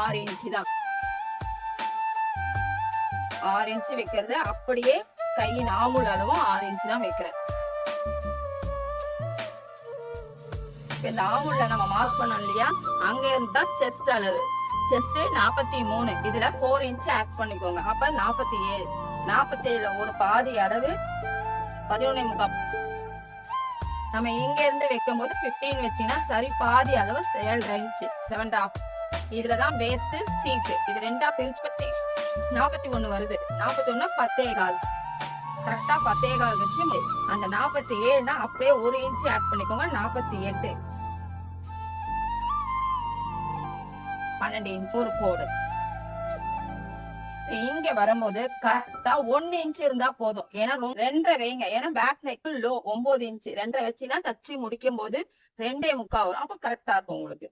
6 inch தான். 6 inch வைக்கிறது. அப்படியே கையின் ஆமுல் அளவும் 6 இன்ச்சு தான் வைக்கிறேன். இந்த ஆமுல்ல நம்ம மார்க் பண்ணோம் இல்லையா, அங்க இருந்தா செஸ்ட் அளவு. செஸ்ட் 43. இதுல 4 இன்ச் ஆட் பண்ணிக்கோங்க. அப்ப 47. 47ல ஒரு பாதி அளவு 11.25. நம்ம இங்க இருந்து வைக்கும் போது 15 வச்சீங்கன்னா சரி, பாதி அளவு 7 இன்ச் 7.5. இதுலதான் வேஸ்ட் சீட். இது ரெண்டா பிரிச்சு 41 வருது. 41 10.25. கரெக்டா 10.25 வச்சு அந்த 47னா அப்படியே 1 இன்ச் ஆட் பண்ணிக்கோங்க. 48. 12 இன்ச் ஒரு கோடு. இங்க வரும்போது கரெக்டா 1 இன்ச் இருந்தா போதும். ஏன்னா 2.5 வைங்க. ஏன்னா பேக் நெக் லோ 9 இன்ச் 2.5 வச்சுன்னா தச்சு முடிக்கும் போது 2.25 வரும். அப்ப கரெக்டா இருக்கும் உங்களுக்கு.